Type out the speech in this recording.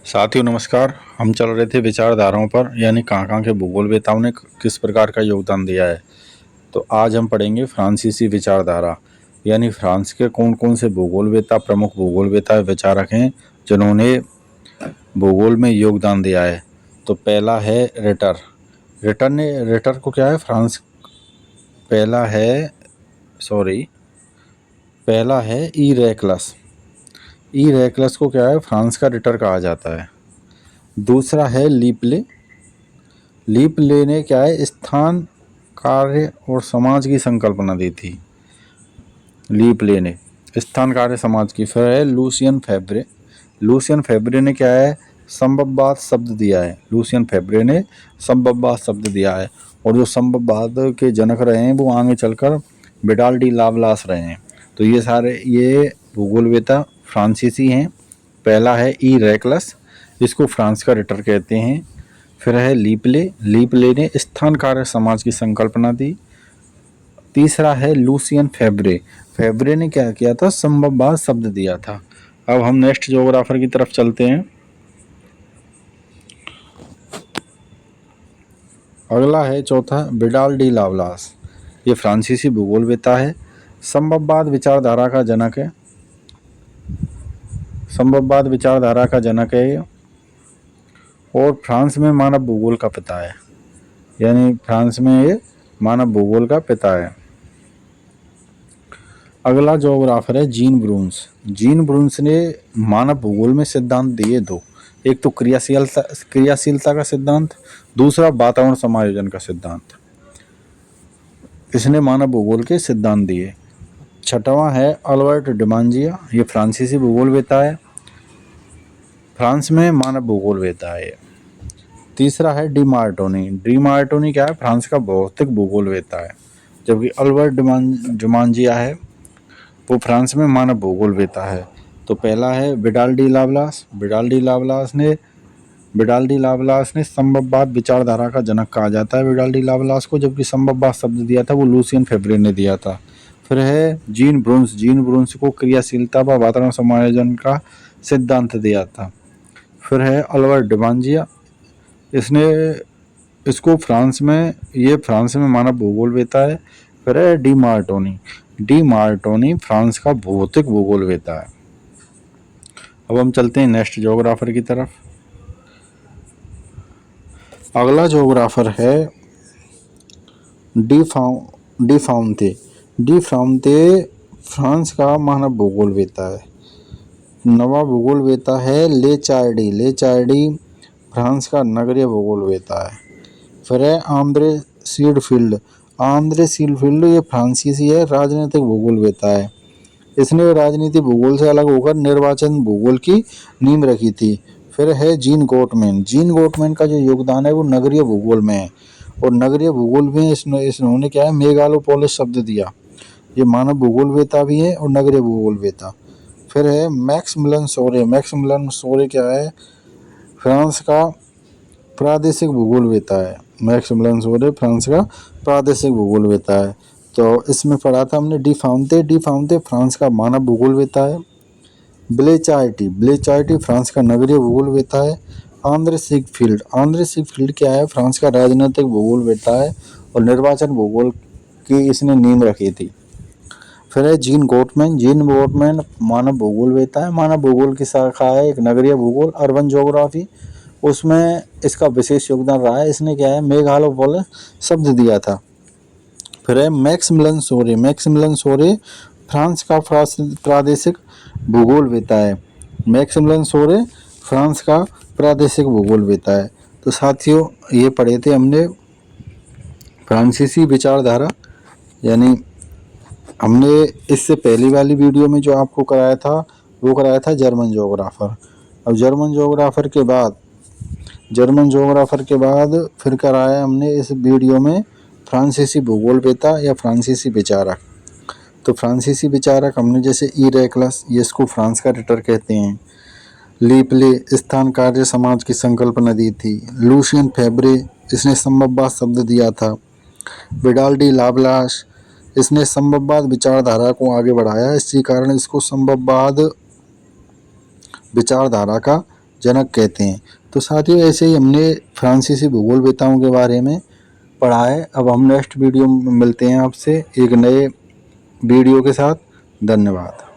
साथियों नमस्कार। हम चल रहे थे विचारधाराओं पर, यानी कहाँ के भूगोलवेताओं ने किस प्रकार का योगदान दिया है। तो आज हम पढ़ेंगे फ्रांसीसी विचारधारा, यानी फ्रांस के कौन कौन से भूगोलवेता, प्रमुख भूगोलवेता विचारक हैं जिन्होंने भूगोल में योगदान दिया है। तो पहला है रिटर। रिटर को क्या है, पहला है ई रेक्लस को क्या है, फ्रांस का रिटर कहा जाता है। दूसरा है लीपले ने क्या है, स्थान, कार्य और समाज की संकल्पना दी थी। लीपले ने स्थान, कार्य, समाज की। फिर है लूसियन फेब्रे ने क्या है, संभववाद शब्द दिया है। लूसियन फेब्रे ने संभववाद शब्द दिया है, और जो संभववाद के जनक रहे हैं वो आगे चलकर विडाल डी लावलास रहे हैं। तो ये भूगोलवेता फ्रांसीसी हैं। पहला है ई रेक्लस, इसको फ्रांस का रिटर कहते हैं। फिर है लीपले ने स्थान, कार्य, समाज की संकल्पना दी। तीसरा है लूसियन फेब्रे ने क्या किया था, संभववाद शब्द दिया था। अब हम नेक्स्ट ज्योग्राफर की तरफ चलते हैं। अगला है चौथा विडाल डी लावलास। ये फ्रांसीसी भूगोलवेता है, संभववाद विचारधारा का जनक है। ये और फ्रांस में मानव भूगोल का पिता है, यानी फ्रांस में ये मानव भूगोल का पिता है। अगला ज्योग्राफर है जीन ब्रून्स ने मानव भूगोल में सिद्धांत दिए दो। एक तो क्रियाशीलता का सिद्धांत, दूसरा वातावरण समायोजन का सिद्धांत। इसने मानव भूगोल के सिद्धांत दिए। छठवां है अल्बर्ट डिमांजिया। ये फ्रांसीसी भूगोलवेता है, फ्रांस में मानव भूगोलवेता है। तीसरा है डी मार्टोनी क्या है, फ्रांस का भौतिक भूगोलवेता है। जबकि अल्बर्ट डिमांजिया है, वो फ्रांस में मानव भूगोलवेता है। तो पहला है विडाल डी लावलास ने संभववाद विचारधारा का जनक कहा जाता है विडाल डी लावलास को, जबकि संभववाद शब्द दिया था वो लूसियन फेब्रे ने दिया था। फिर है जीन ब्रून्स को क्रियाशीलता व वातावरण समायोजन का सिद्धांत दिया था। फिर है अल्बर्ट डिमांजिया, इसको फ्रांस में मानव भूगोलवेता है। फिर है डी मार्टोनी फ्रांस का भौतिक भूगोलवेता है। अब हम चलते हैं नेक्स्ट ज्योग्राफर की तरफ। अगला ज्योग्राफर है डी फाउंते फ्रांस का मानव भूगोलवेता है। नवा भूगोलवेता है ले चार्डी फ्रांस का नगरीय भूगोलवेता है। फिर है आंद्रे सीडफील्ड, ये फ्रांसीसी है, राजनीतिक भूगोलवेता है। इसने राजनीति भूगोल से अलग होकर निर्वाचन भूगोल की नींव रखी थी। फिर है जीन गोटमैन का जो योगदान है वो नगरीय भूगोल में है, और नगरीय भूगोल में इन्होंने क्या है, मेगालोपोलिस शब्द दिया। ये मानव भूगोलवेता भी है और नगरीय भूगोलवेता। फिर है मैक्स मिलन सोरे क्या है, फ्रांस का प्रादेशिक भूगोलवेता है। फ्रांस का प्रादेशिक भूगोलवेता है। तो इसमें पढ़ा था हमने डी फाउंते फ्रांस का मानव भूगोलवेता है। ब्लेचार्टी फ्रांस का नगरीय भूगोलवेता है। आंद्रे सिगफील्ड क्या है, फ्रांस का राजनीतिक भूगोलवेता है और निर्वाचन भूगोल की इसने नींव रखी थी। फिर है जीन गोटमैन मानव भूगोलवेता है। मानव भूगोल की शाखा है एक नगरीय भूगोल, अर्बन ज्योग्राफी, उसमें इसका विशेष योगदान रहा है। इसने क्या है, मेगालोपोलिस शब्द दिया था। फिर है मैक्स मिलन सोरे फ्रांस का प्रादेशिक भूगोलवेता है। फ्रांस का प्रादेशिक भूगोलवेता है। तो साथियों, ये पढ़े थे हमने फ्रांसीसी विचारधारा, यानी हमने इससे पहली वाली वीडियो में जो आपको कराया था वो कराया था जर्मन ज्योग्राफर। अब जर्मन ज्योग्राफर के बाद फिर कराया हमने इस वीडियो में फ्रांसीसी भूगोलवेता या फ्रांसीसी विचारक। तो फ्रांसीसी विचारक हमने जैसे ई रेक्लस, ये इसको फ्रांस का रिटर कहते हैं। लीपले स्थान, कार्य, समाज की संकल्पना दी थी। लूसियन फेब्रे, इसने संभववाद शब्द दिया था। विडाल डी लावलास, इसने संभववाद विचारधारा को आगे बढ़ाया, इसी कारण इसको संभववाद विचारधारा का जनक कहते हैं। तो साथियों ऐसे ही हमने फ्रांसीसी भूगोलवेताओं के बारे में पढ़ा है। अब हम नेक्स्ट वीडियो में मिलते हैं आपसे एक नए वीडियो के साथ। धन्यवाद।